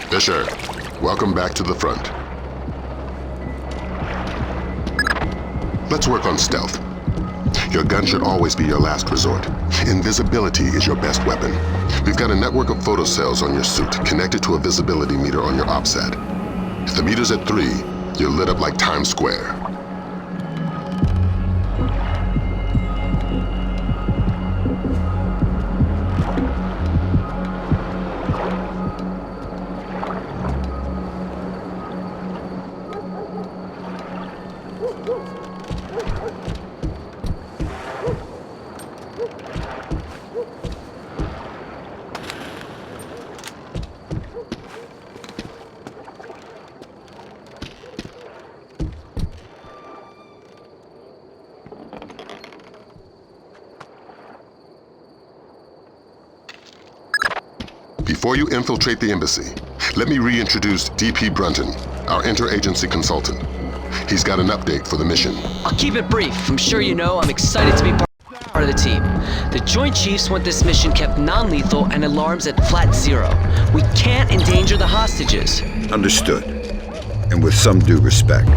Fisher, welcome back to the front. Let's work on stealth. Your gun should always be your last resort. Invisibility is your best weapon. We've got a network of photocells on your suit connected to a visibility meter on your OPSAT. If the meter's at 3, you're lit up like Times Square. Before you infiltrate the embassy, let me reintroduce DP Brunton, our interagency consultant. He's got an update for the mission. I'll keep it brief. I'm sure you know I'm excited to be part of the team. The Joint Chiefs want this mission kept non-lethal and alarms at flat 0. We can't endanger the hostages. Understood. And with some due respect,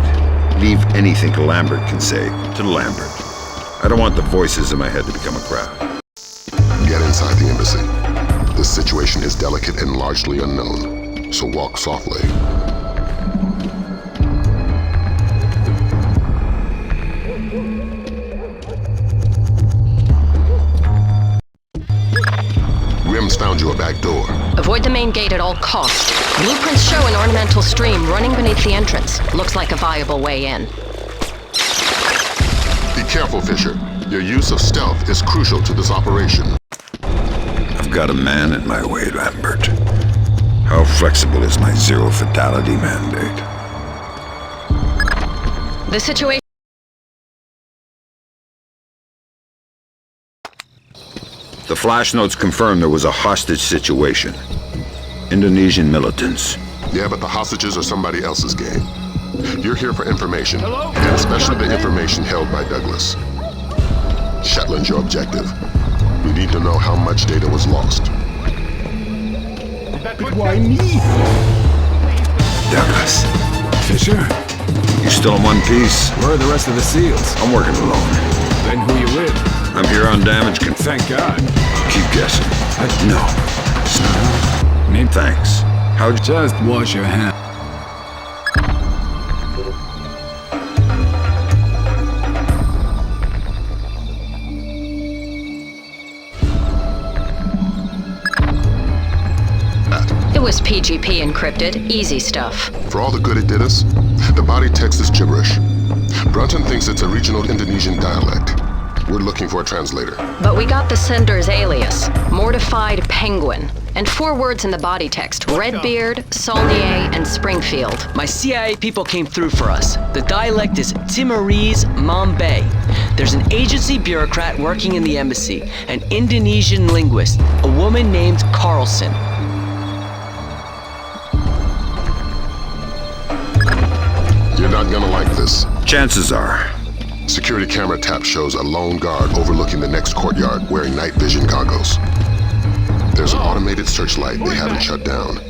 leave anything Lambert can say to Lambert. I don't want the voices in my head to become a crowd. Get inside the embassy. This situation is delicate and largely unknown, so walk softly. Grim's found you a back door. Avoid the main gate at all costs. Blueprints show an ornamental stream running beneath the entrance. Looks like a viable way in. Be careful, Fisher. Your use of stealth is crucial to this operation. I've got a man in my way, Lambert. How flexible is my zero fatality mandate? The situation... The flash notes confirm there was a hostage situation. Indonesian militants. Yeah, but the hostages are somebody else's game. You're here for information, and especially the information held by Douglas. Shetland's your objective. We need to know how much data was lost. But why me? Douglas. Fisher? You still in one piece? Where are the rest of the SEALs? I'm working alone. Then who you with? I'm here on damage Thank God. Keep guessing. No. Maybe. Thanks. How'd you... Just wash your hands. It was PGP encrypted. Easy stuff. For all the good it did us, the body text is gibberish. Brunton thinks it's a regional Indonesian dialect. We're looking for a translator. But we got the sender's alias. Mortified Penguin. And 4 words in the body text. Redbeard, Saulnier, and Springfield. My CIA people came through for us. The dialect is Timorese Mambay. There's an agency bureaucrat working in the embassy, an Indonesian linguist, a woman named Carlson. You're not gonna like this. Chances are. Security camera tap shows a lone guard overlooking the next courtyard wearing night vision goggles. There's an automated searchlight they haven't shut down.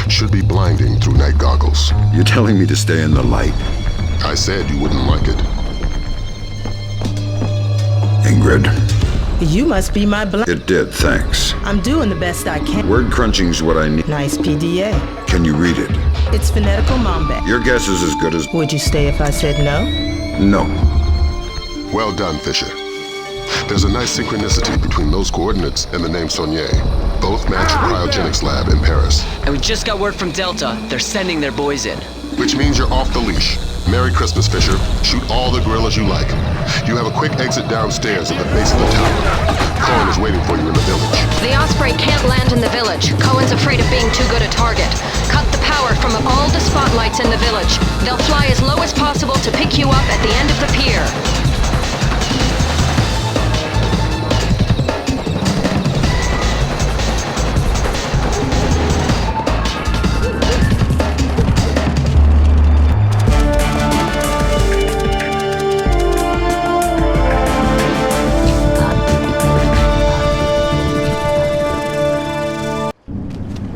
Should be blinding through night goggles. You're telling me to stay in the light? I said you wouldn't like it. Ingrid. You must be my It did, thanks. I'm doing the best I can. Word crunching's what I need. Nice PDA. Can you read it? It's phonetical Mambay. Your guess is as good as... Would you stay if I said no? No. Well done, Fisher. There's a nice synchronicity between those coordinates and the name Saulnier. Both match a cryogenics lab in Paris. And we just got word from Delta. They're sending their boys in. Which means you're off the leash. Merry Christmas, Fisher. Shoot all the gorillas you like. You have a quick exit downstairs at the base of the tower. Cohen is waiting for you in the village. The Osprey can't land in the village. Cohen's afraid of being too good a target. Cut the power from all the spotlights in the village. They'll fly as low as possible to pick you up at the end of the pier.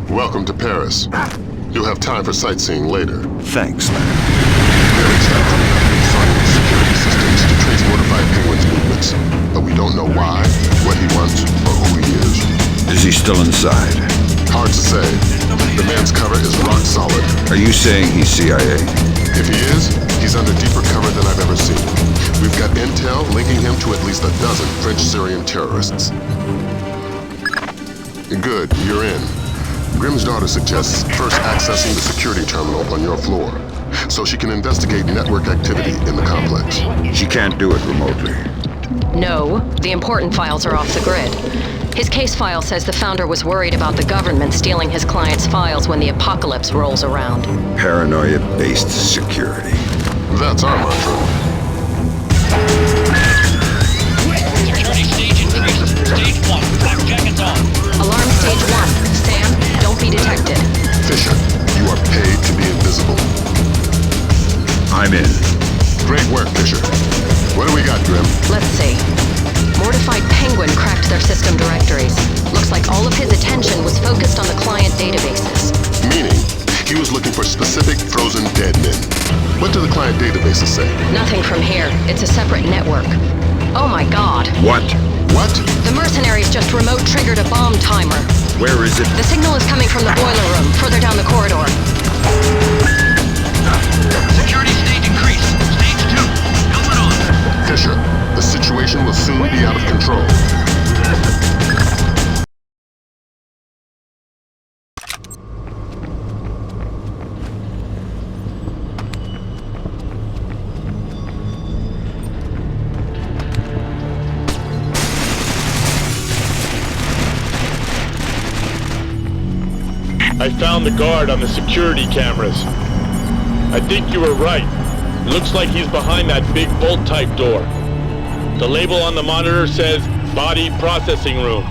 Welcome to Paris. You'll have time for sightseeing later. Thanks, man. We have extracted enough security systems to trace Mortified Penguin's movements, but we don't know why, what he wants, or who he is. Is he still inside? Hard to say. The man's cover is rock solid. Are you saying he's CIA? If he is, he's under deeper cover than I've ever seen. We've got intel linking him to at least a dozen French-Syrian terrorists. Good, you're in. Grimm's daughter suggests first accessing the security terminal on your floor, so she can investigate network activity in the complex. She can't do it remotely. No, the important files are off the grid. His case file says the founder was worried about the government stealing his client's files when the apocalypse rolls around. Paranoia-based security. That's our mantra. Security stage increased. Stage 1. Black jackets on. Alarm stage 1. Sam, don't be detected. Fisher, you are paid to be invisible. I'm in. Great work, Fisher. What do we got, Grim? Let's see. Mortified Penguin cracked their system directories. Looks like all of his attention was focused on the client databases. Meaning, he was looking for specific frozen dead men. What do the client databases say? Nothing from here. It's a separate network. Oh my god. What? What? The mercenaries just remote triggered a bomb timer. Where is it? The signal is coming from the boiler room, further down the corridor. Security stage increased. Stage 2. Helmet on. Fisher, the situation will soon be out of control. I found the guard on the security cameras. I think you were right. Looks like he's behind that big bolt-type door. The label on the monitor says Body Processing Room.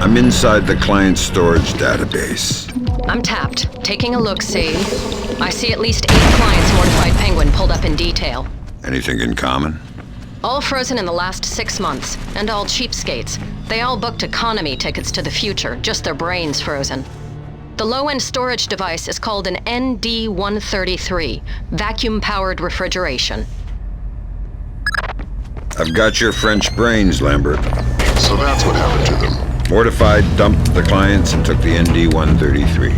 I'm inside the client storage database. I'm tapped. Taking a look-see. I see at least 8 clients Mortified Penguin pulled up in detail. Anything in common? All frozen in the last 6 months, and all cheapskates. They all booked economy tickets to the future, just their brains frozen. The low-end storage device is called an ND-133, vacuum-powered refrigeration. I've got your French brains, Lambert. So that's what happened to them. Mortified dumped the clients and took the ND-133.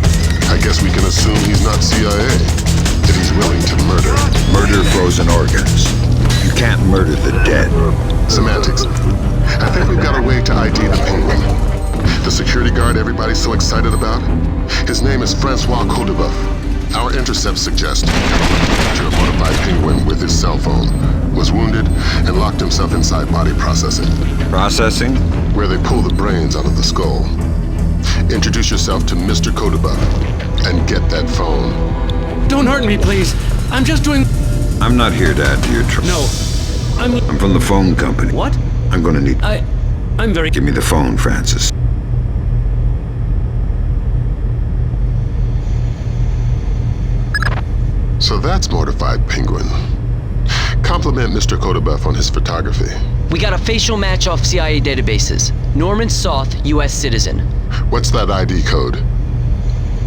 I guess we can assume he's not CIA, if he's willing to murder. Murder frozen organs. You can't murder the dead. Semantics. I think we've got a way to ID the Penguin. The security guard everybody's so excited about? His name is Francois Codebuff. Our intercepts suggest a Mortified Penguin with his cell phone was wounded and locked himself inside body processing. Processing? Where they pull the brains out of the skull. Introduce yourself to Mr. Codebuff and get that phone. Don't hurt me, please. I'm just doing... I'm not here to add to your trouble. No, I'm from the phone company. What? I'm gonna need... I'm very... Give me the phone, Francis. So that's Mortified Penguin. Compliment Mr. Codebuff on his photography. We got a facial match off CIA databases. Norman Soth, U.S. citizen. What's that ID code?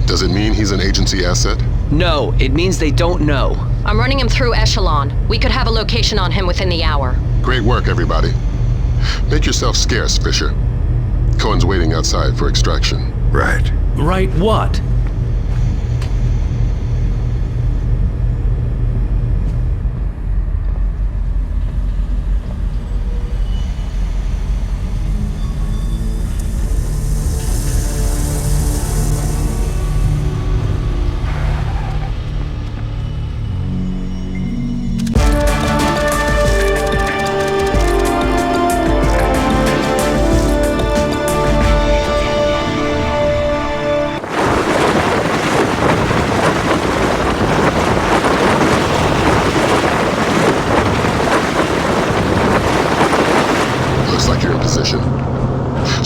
Does it mean he's an agency asset? No, it means they don't know. I'm running him through Echelon. We could have a location on him within the hour. Great work, everybody. Make yourself scarce, Fisher. Cohen's waiting outside for extraction. Right. Right what?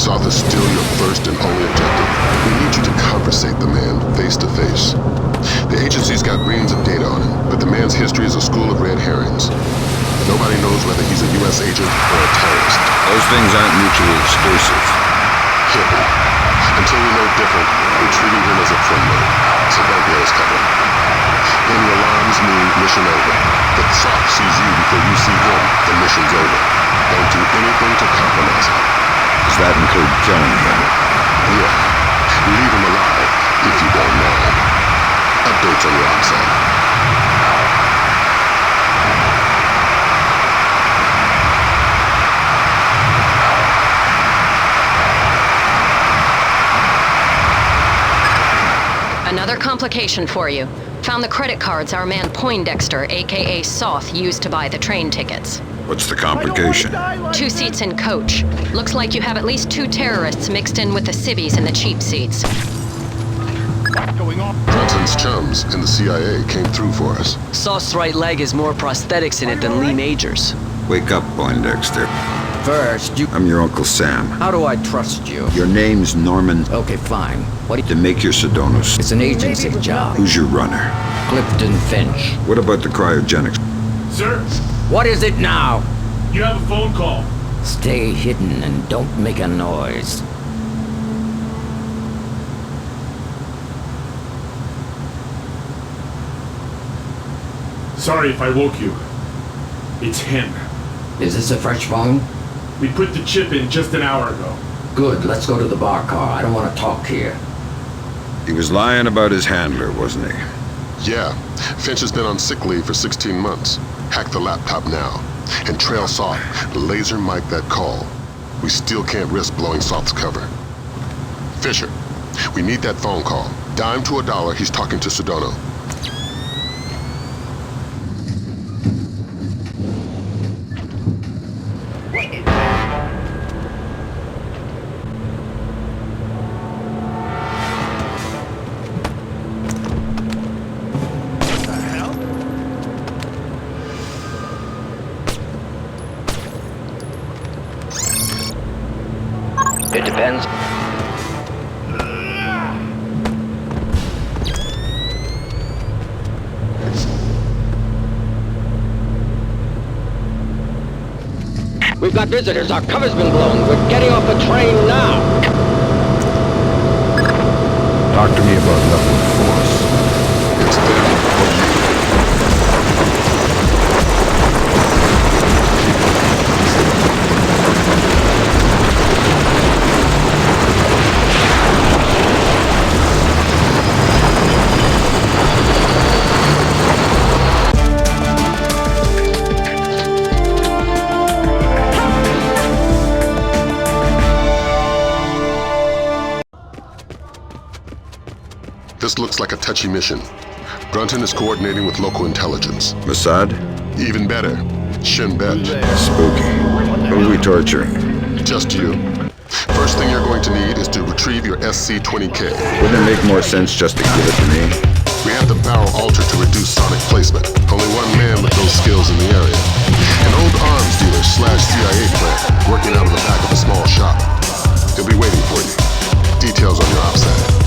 Soth is still your first and only objective. We need you to conversate the man face to face. The agency's got reams of data on him, but the man's history is a school of red herrings. Nobody knows whether he's a U.S. agent or a terrorist. Those things aren't mutually exclusive. Hippie. Until we know different, we're treating him anything to compromise him. Does that include killing him? Yeah. Leave him alive, if you don't mind. Updates on your ops side. Another complication for you. Found the credit cards our man Poindexter, aka Soth, used to buy the train tickets. What's the complication? 2 seats in coach. Looks like you have at least 2 terrorists mixed in with the civvies in the cheap seats. Brunton's chums in the CIA came through for us. Sauce's right leg has more prosthetics in it than Lee Major's. Wake up, Poindexter. First, I'm your Uncle Sam. how do I trust you? Your name's Norman. Okay, fine. To make your Sadonos. It's an agency job. Who's your runner? Clifton Finch. What about the cryogenics? Sir, What is it now? you have a phone call. Stay hidden and don't make a noise. Sorry if I woke you. It's him. Is this a fresh phone? We put the chip in just an hour ago. Good, let's go to the bar car. I don't want to talk here. He was lying about his handler, wasn't he? Yeah. Finch has been on sick leave for 16 months. Hack the laptop now. And trail Soth. Laser mic that call. We still can't risk blowing Soth's cover. Fisher, we need that phone call. Dime to $1, he's talking to Sadono. It depends. We've got visitors. Our cover's been blown. We're getting off the train now. Talk to me about level of force. It's them or you. This looks like a touchy mission. Brunton is coordinating with local intelligence. Mossad? Even better, Shin Bet. Spooky. Who are we torturing? Just you. First thing you're going to need is to retrieve your SC-20K. Wouldn't it make more sense just to give it to me? We have the barrel altered to reduce sonic placement. Only one man with those skills in the area. An old arms dealer / CIA plant working out of the back of a small shop. He'll be waiting for you. Details on your ops side.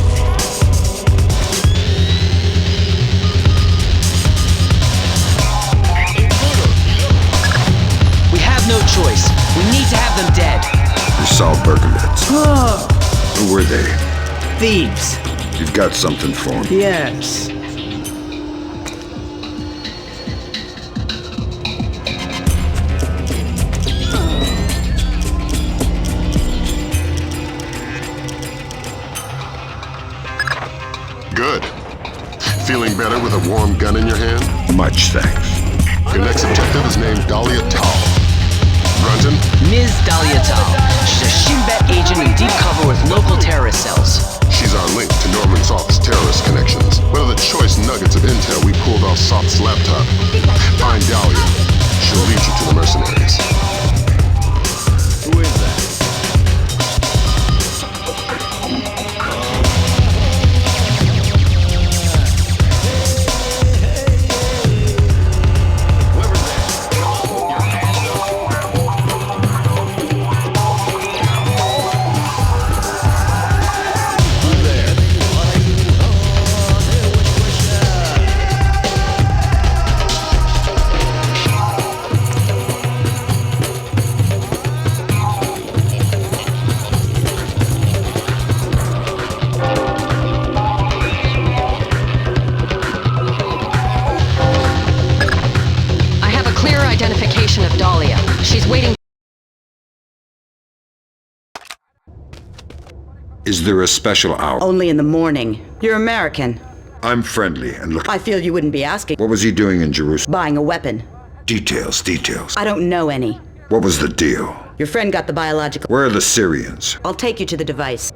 We have no choice. We need to have them dead. You saw Berkovitz. Who were they? Thieves. You've got something for him. Yes. Good. Feeling better with a warm gun in your hand? Much thanks. Your next objective is named Dahlia Tal. Brunton? Ms. Dahlia Tal. She's a Shin Bet agent in deep cover with local terrorist cells. She's our link to Norman Soth's terrorist connections. One of the choice nuggets of intel we pulled off Soth's laptop. Find Dahlia. She'll lead you to the mercenaries. Who is that? Is there a special hour? Only in the morning. You're American. I'm friendly and look. I feel you wouldn't be asking. What was he doing in Jerusalem? Buying a weapon. Details. I don't know any. What was the deal? Your friend got the biological. Where are the Syrians? I'll take you to the device.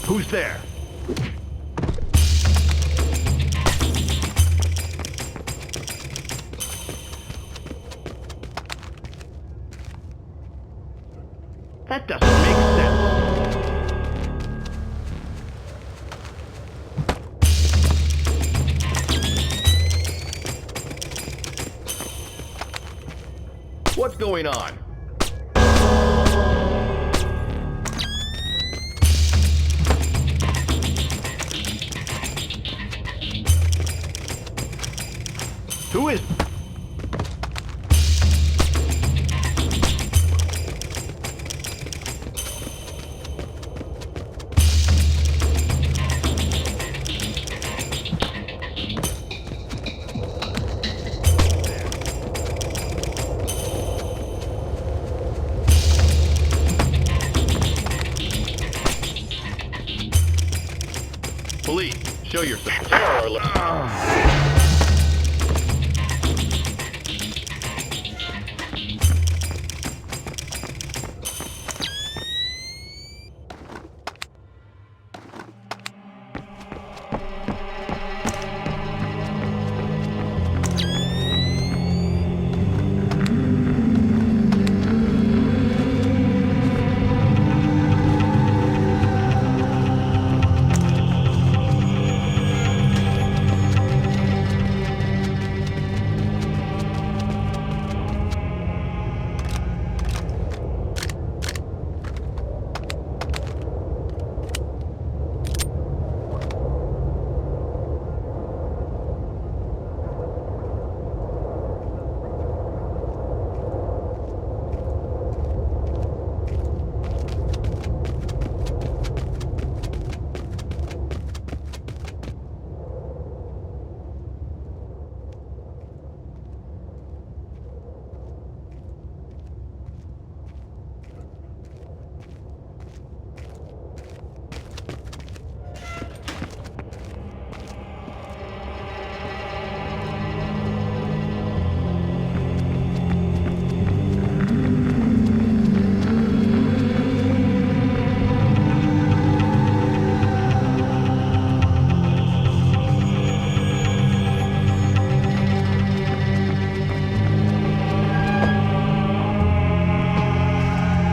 Who's there? That doesn't make sense. What's going on? Who is... Police, show yourself. Terror alert.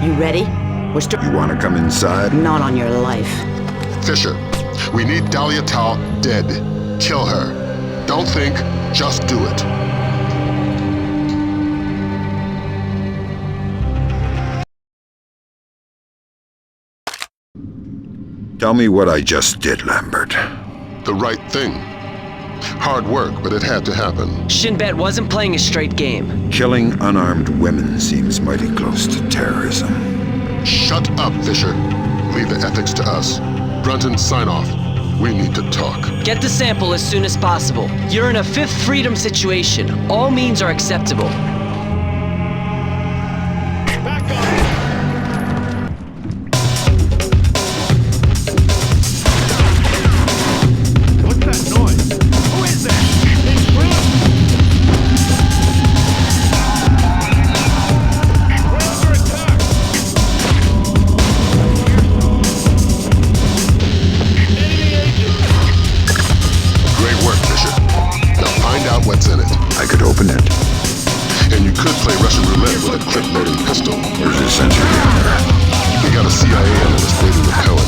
You ready? You want to come inside? Not on your life. Fisher, we need Dahlia Tal dead. Kill her. Don't think, just do it. Tell me what I just did, Lambert. The right thing. Hard work, but it had to happen. Shinbet wasn't playing a straight game. Killing unarmed women seems mighty close to terrorism. Shut up, Fisher. Leave the ethics to us. Brunton, sign off. We need to talk. Get the sample as soon as possible. You're in a fifth freedom situation. All means are acceptable. Back up! What's that noise? Who is that? It's Will! We're under attack! Enemy agent! Great work, Fisher. Now find out what's in it. I could open it. And you could play Russian roulette with a clip-loading pistol. Where's the sensor jammer? We got a CIA analyst waiting with Cohen.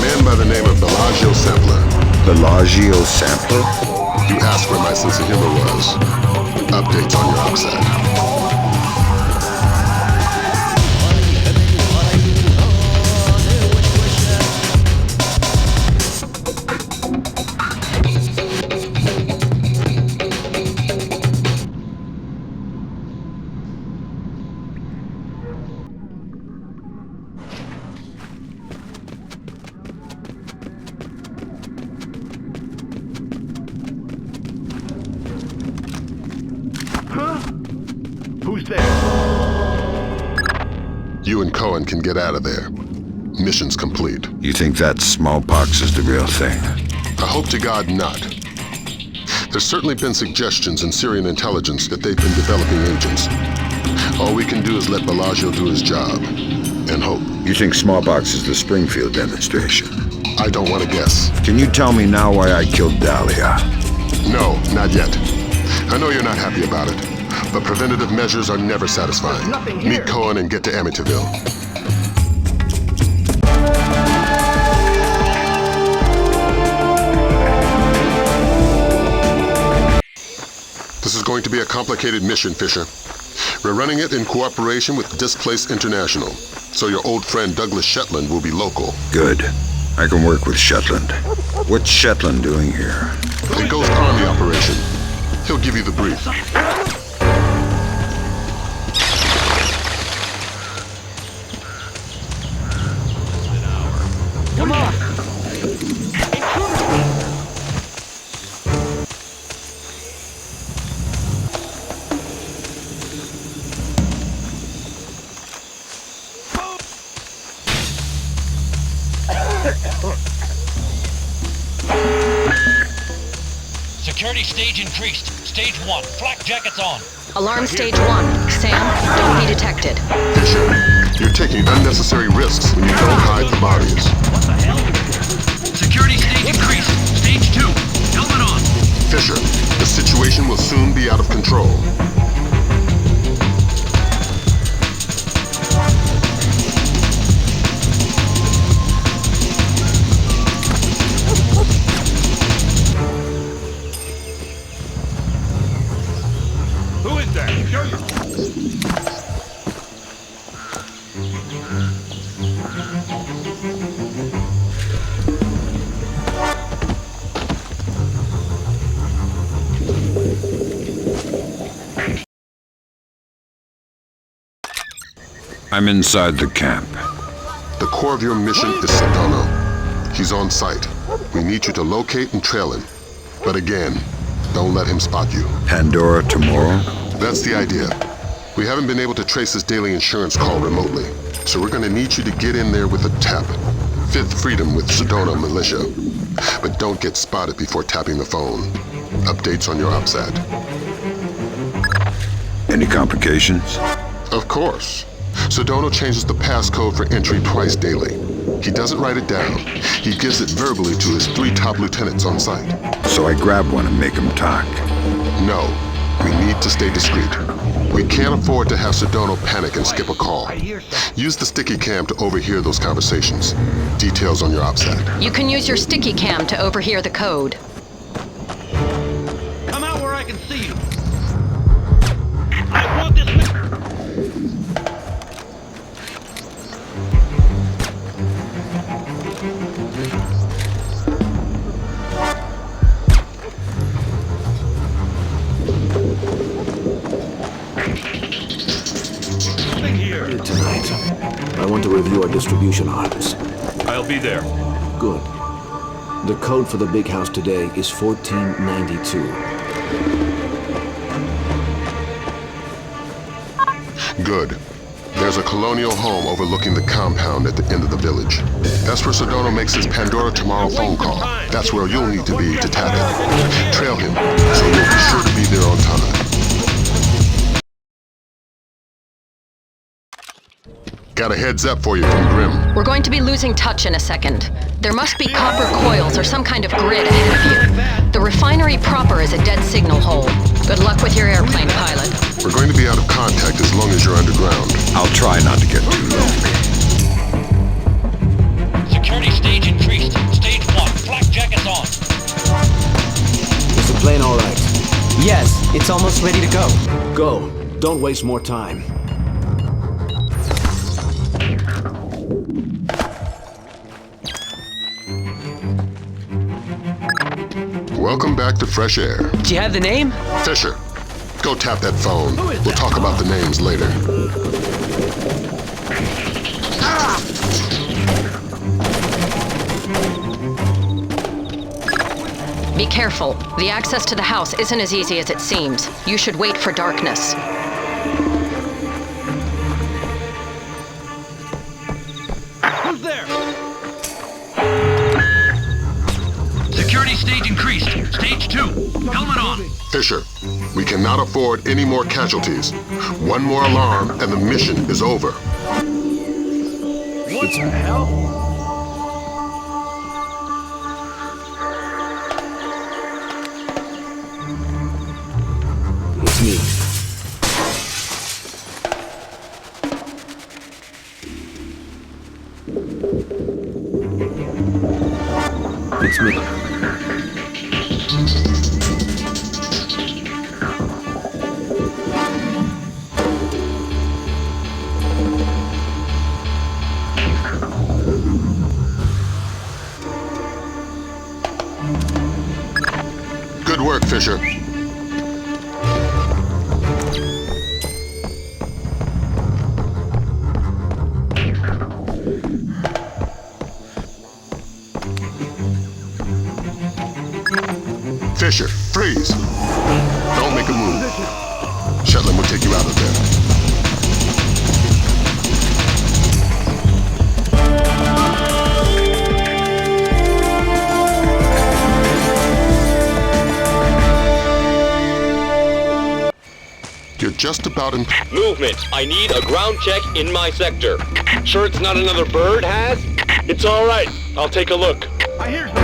Man by the name of Bellagio Sampler. Bellagio Sampler? You asked where my sense of humor was. Updates on your upside. Who's there? You and Cohen can get out of there. Mission's complete. You think that smallpox is the real thing? I hope to God not. There's certainly been suggestions in Syrian intelligence that they've been developing agents. All we can do is let Bellagio do his job. And hope. You think smallpox is the Springfield demonstration? I don't want to guess. Can you tell me now why I killed Dahlia? No, not yet. I know you're not happy about it, but preventative measures are never satisfying. There's nothing here. Meet Cohen and get to Amityville. This is going to be a complicated mission, Fisher. We're running it in cooperation with Displace International, so your old friend Douglas Shetland will be local. Good. I can work with Shetland. What's Shetland doing here? A Ghost Army operation. He'll give you the brief. Come on! Security stage increased. Stage 1. Flak jackets on. Alarm stage 1. Sam, don't be detected. Fisher, you're taking unnecessary risks when you don't hide the bodies. What the hell? Security stage increased. Stage 2. Helmet on. Fisher, the situation will soon be out of control. Who is that? Show you. I'm inside the camp. The core of your mission is Sadono. He's on site. We need you to locate and trail him. But again, don't let him spot you. Pandora Tomorrow? That's the idea. We haven't been able to trace his daily insurance call remotely, so we're gonna need you to get in there with a tap. Fifth Freedom with Sadono Militia. But don't get spotted before tapping the phone. Updates on your OPSAT. Any complications? Of course. Sadono changes the passcode for entry twice daily. He doesn't write it down. He gives it verbally to his 3 top lieutenants on site. So I grab one and make him talk. No, we need to stay discreet. We can't afford to have Sadono panic and skip a call. Use the sticky cam to overhear those conversations. Details on your OPSAT. You can use your sticky cam to overhear the code. Come out where I can see you. I want this. review our distribution arms. I'll be there. Good. The code for the big house today is 1492. Good. There's a colonial home overlooking the compound at the end of the village. That's where Sadono makes his Pandora Tomorrow phone call. That's where you'll need to be to tap it. Trail him, so you'll be sure to be there on time. Got a heads up for you from Grim. We're going to be losing touch in a second. There must be copper coils or some kind of grid ahead of you. The refinery proper is a dead signal hole. Good luck with your airplane, pilot. We're going to be out of contact as long as you're underground. I'll try not to get too low. Security stage increased. Stage 1. Flak jackets on. Is the plane all right? Yes, it's almost ready to go. Go. Don't waste more time. Welcome back to fresh air. Do you have the name? Fisher, go tap that phone. We'll talk about the names later. Be careful. The access to the house isn't as easy as it seems. You should wait for darkness. Who's there? Security stage increased. Stage 2. Helmet on. Fisher, we cannot afford any more casualties. One more alarm and the mission is over. What the hell? It's me. It's me. Good work, Fisher. Fisher, freeze! Don't make a move. Shetland will take you out of there. You're just about in... Movement. I need a ground check in my sector. Sure it's not another bird, Has? It's all right. I'll take a look. I hear something.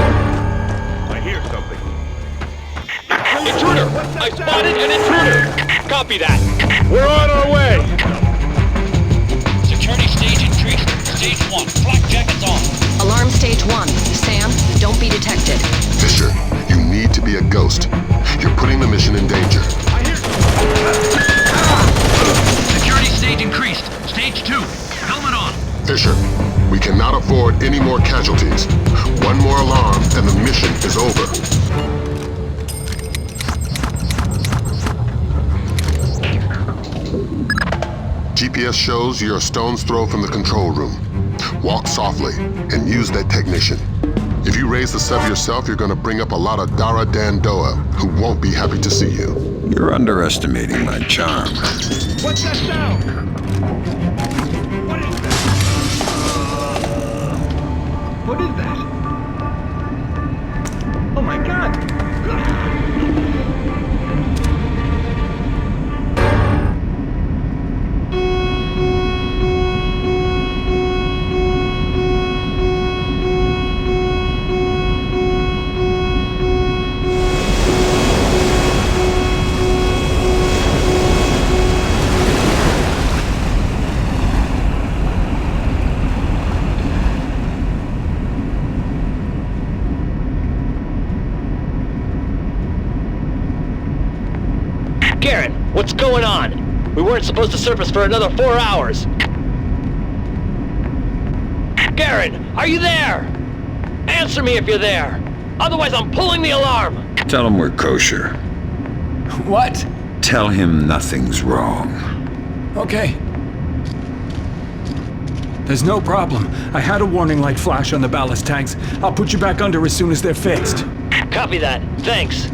I hear something. Intruder! I spotted an intruder! Copy that. We're on our way. Security stage increased. Stage 1. Flak jackets on. Alarm stage 1. Sam, don't be detected. Fisher, you need to be a ghost. You're putting the mission in danger. I hear something. Security stage increased. Stage 2. Helmet on. Fisher, we cannot afford any more casualties. One more alarm and the mission is over. GPS shows you're a stone's throw from the control room. Walk softly and use that technician. If you raise the sub yourself, you're gonna bring up a lot of Dara Dandoa who won't be happy to see you. You're underestimating my charm. What's that sound? What is that? What is that? Oh my God! What's going on? We weren't supposed to surface for another 4 hours. Garen, are you there? Answer me if you're there. Otherwise, I'm pulling the alarm. Tell him we're kosher. What? Tell him nothing's wrong. Okay. There's no problem. I had a warning light flash on the ballast tanks. I'll put you back under as soon as they're fixed. Copy that. Thanks.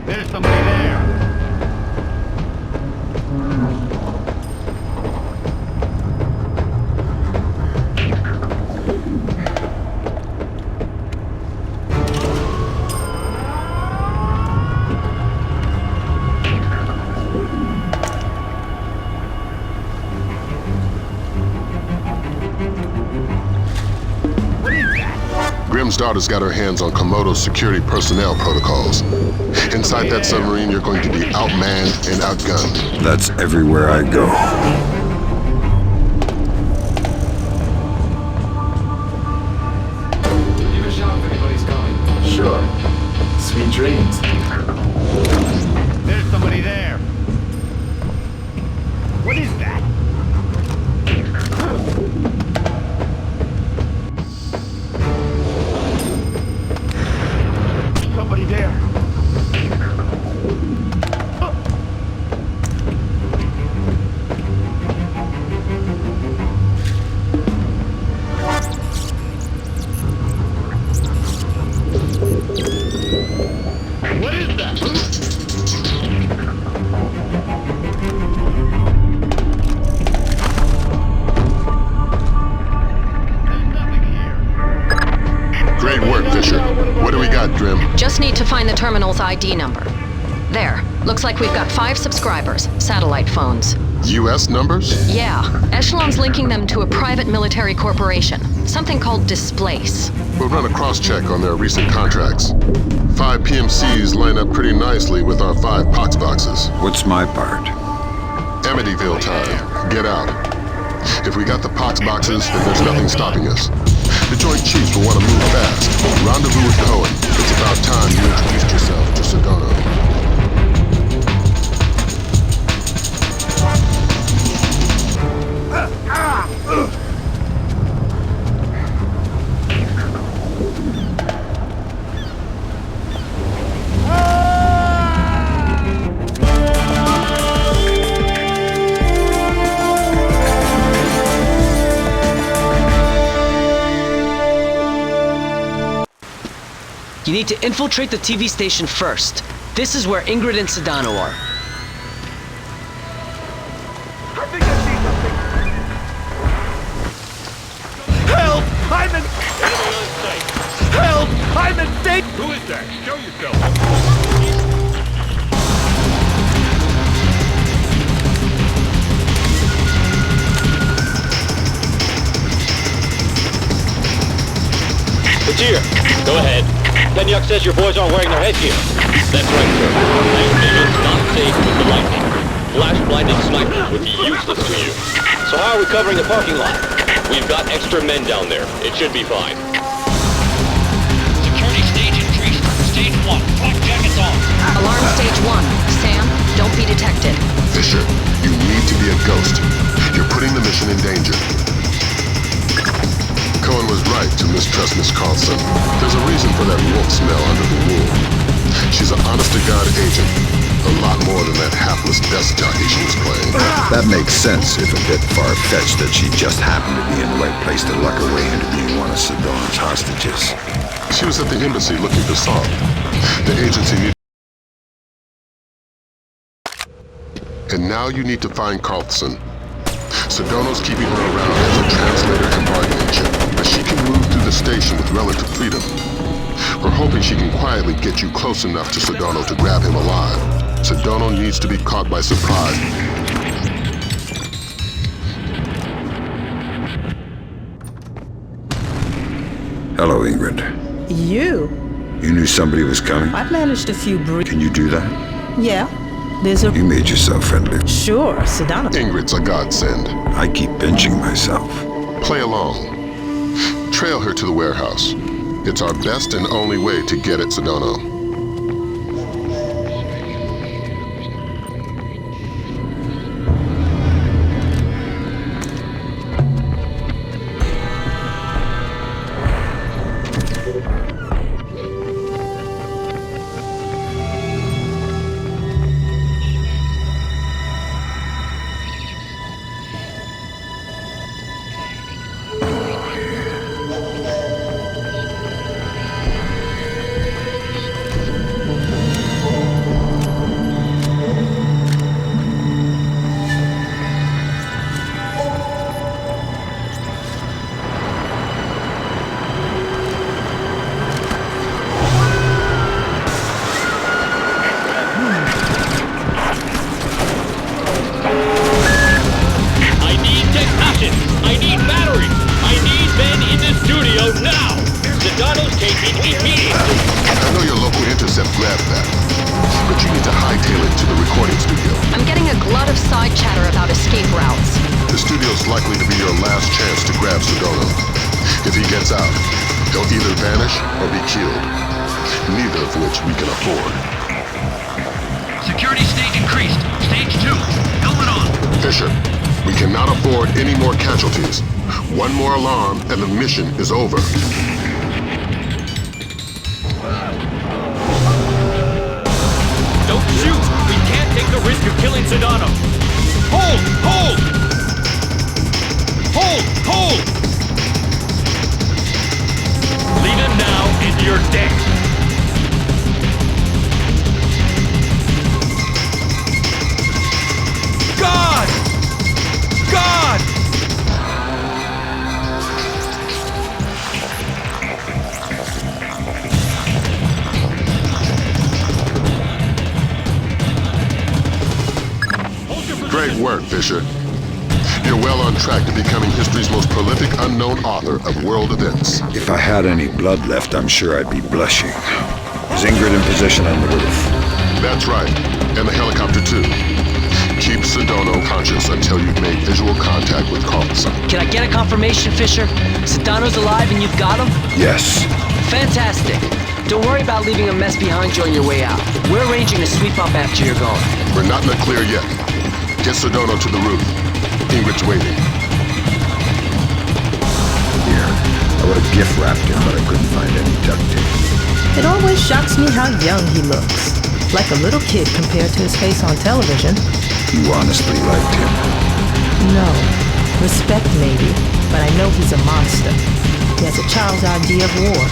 There's somebody there. Grim's daughter's got her hands on Komodo's security personnel protocols. Inside that submarine, you're going to be outmanned and outgunned. That's everywhere I go. Give a shout if anybody's coming. Sure. Sweet dreams. There's somebody there. What is that? Somebody there. What is that? Great work, Fisher. What do we got, Grim? Just need to find the terminal's ID number. There. Looks like we've got 5 subscribers, satellite phones. U.S. numbers? Yeah. Echelon's linking them to a private military corporation. Something called Displace. We'll run a cross-check on their recent contracts. 5 PMCs line up pretty nicely with our 5 pox boxes. What's my part? Amityville time. Get out. If we got the pox boxes, then there's nothing stopping us. The Joint Chiefs will want to move fast. Rendezvous with Cohen. It's about time you introduced yourself to Sadono. You need to infiltrate the TV station first. This is where Ingrid and Sadono are. I think I see something. Help! I'm in... Enemy on sight. Help! I'm in danger! Who is that? Show yourself. It's here. Go ahead. Penyuk says your boys aren't wearing their headgear. That's right, sir. Night vision's not safe with the lightning. Flash-blinded snipers would be useless to you. So how are we covering the parking lot? We've got extra men down there. It should be fine. Security stage increased. Stage 1. Black jackets on. Alarm stage 1. Sam, don't be detected. Fisher, you need to be a ghost. You're putting the mission in danger. Cohen was right to mistrust Miss Carlson. There's a reason for that wolf smell under the wool. She's an honest-to-God agent. A lot more than that hapless desk jockey she was playing. That makes sense, if a bit far-fetched that she just happened to be in the right place to luck her way into being one of Sadono's hostages. She was at the embassy looking for Saul. The agency needed... And now you need to find Carlson. Sadono's keeping her around as a translator and bargaining chip, but she can move through the station with relative freedom. We're hoping she can quietly get you close enough to Sadono to grab him alive. Sadono needs to be caught by surprise. Hello, Ingrid. You? You knew somebody was coming? I've managed a few Can you do that? Yeah. There's a... You made yourself friendly. Sure, Sadono. Ingrid's a godsend. I keep pinching myself. Play along. Trail her to the warehouse. It's our best and only way to get at Sadono. A lot of side chatter about escape routes. The studio's likely to be your last chance to grab Sadono. If he gets out, he'll either vanish or be killed. Neither of which we can afford. Security stage increased. Stage 2. Helmet on. Fisher, we cannot afford any more casualties. One more alarm and the mission is over. Don't shoot! We can't take the risk of killing Sadono! Hold! Hold! Hold! Hold! Leave him now and you're dead! God! God! Great work, Fisher. You're well on track to becoming history's most prolific unknown author of world events. If I had any blood left, I'm sure I'd be blushing. Is Ingrid in position on the roof? That's right, and the helicopter too. Keep Sadono conscious until you've made visual contact with CotySA. Can I get a confirmation, Fisher? Sadono's alive and you've got him? Yes. Fantastic. Don't worry about leaving a mess behind you on your way out. We're arranging to sweep up after you're gone. We're not in the clear yet. Get Sadono to the roof. Ingrid's waiting. Here. I would have gift wrapped him, but I couldn't find any duct tape. It always shocks me how young he looks. Like a little kid compared to his face on television. You honestly liked him? No. Respect maybe, but I know he's a monster. He has a child's idea of war.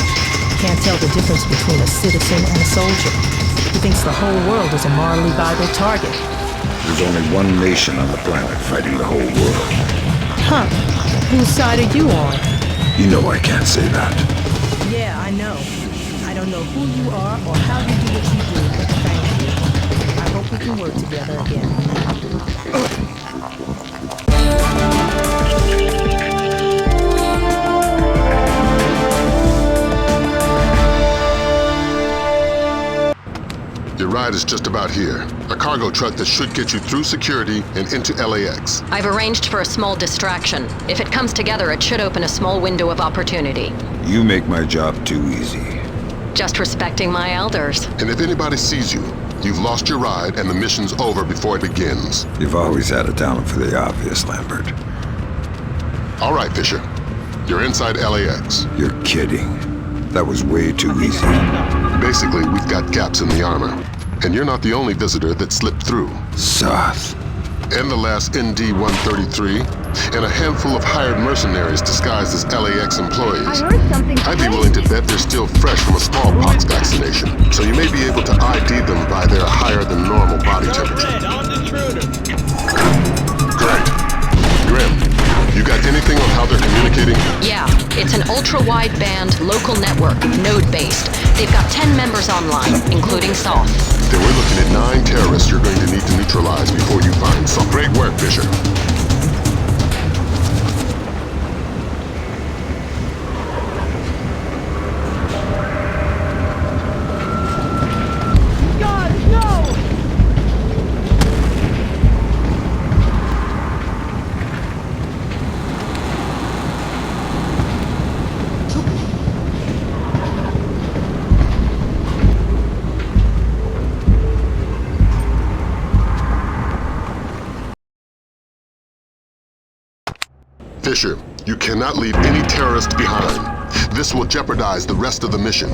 Can't tell the difference between a citizen and a soldier. He thinks the whole world is a morally viable target. There's only one nation on the planet fighting the whole world. Huh. Whose side are you on? You know I can't say that. Yeah, I know. I don't know who you are or how you do what you do, but thank you. I hope we can work together again. Your ride is just about here. A cargo truck that should get you through security and into LAX. I've arranged for a small distraction. If it comes together, it should open a small window of opportunity. You make my job too easy. Just respecting my elders. And if anybody sees you, you've lost your ride and the mission's over before it begins. You've always had a talent for the obvious, Lambert. All right, Fisher. You're inside LAX. You're kidding. That was way too easy. Basically, we've got gaps in the armor. And you're not the only visitor that slipped through. Soth. And the last ND-133, and a handful of hired mercenaries disguised as LAX employees. I heard something. I'd be willing to bet they're still fresh from a smallpox vaccination, so you may be able to ID them by their higher than normal body temperature. Great. Grim, you got anything on how they're communicating? Yeah, it's an ultra-wideband local network, node-based. They've got 10 members online, including Soth. Then we're looking at 9 terrorists you're going to need to neutralize before you find some. Great work, Fisher. God, no! Fisher, you cannot leave any terrorists behind. This will jeopardize the rest of the mission.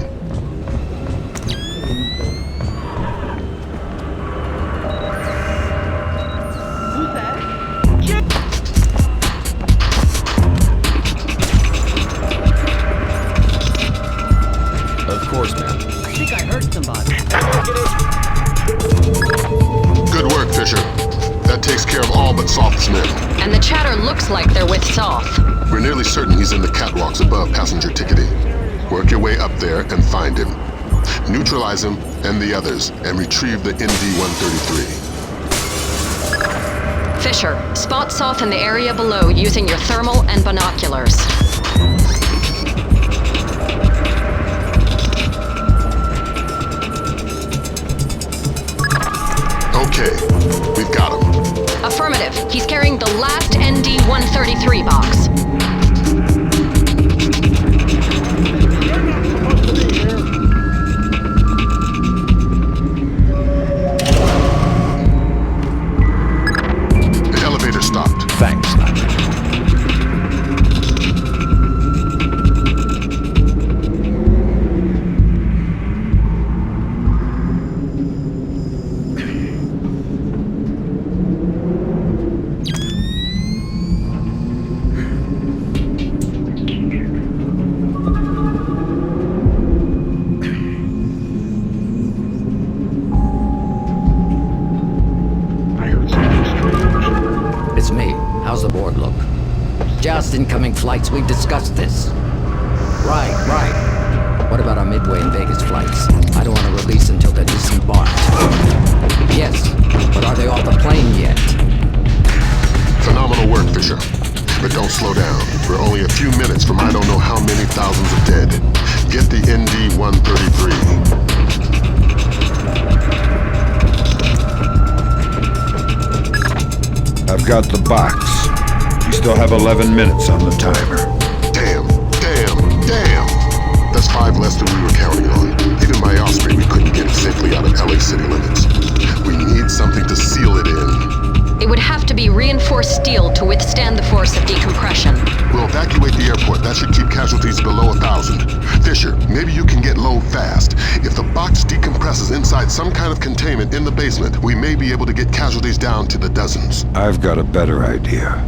Who's that? Of course, man. I think I heard somebody. Good work, Fisher. That takes care of all but Soth's men. And the chatter looks like they're with Soth. We're nearly certain he's in the catwalks above passenger ticketing. Work your way up there and find him. Neutralize him and the others, and retrieve the ND-133. Fisher, spot Soth in the area below using your thermal and binoculars. Okay, we've got him. Affirmative. He's carrying the last ND-133 box. The elevator stopped. Thanks, Sniper. It's me. How's the board look? Just incoming flights. We've discussed this. Right. What about our Midway and Vegas flights? I don't want to release until they're disembarked. Yes, but are they off the plane yet? Phenomenal work, Fisher. But don't slow down. We're only a few minutes from I don't know how many thousands of dead. Get the ND-133. I've got the box. You still have 11 minutes on the timer. Damn. That's 5 less than we were counting on. Even my Osprey, we couldn't get it safely out of LA city limits. We need something to seal it in. It would have to be reinforced steel to withstand the force of decompression. We'll evacuate the airport. That should keep casualties below 1,000. Fisher, maybe you can get low fast. If the box decompresses inside some kind of containment in the basement, we may be able to get casualties down to the dozens. I've got a better idea.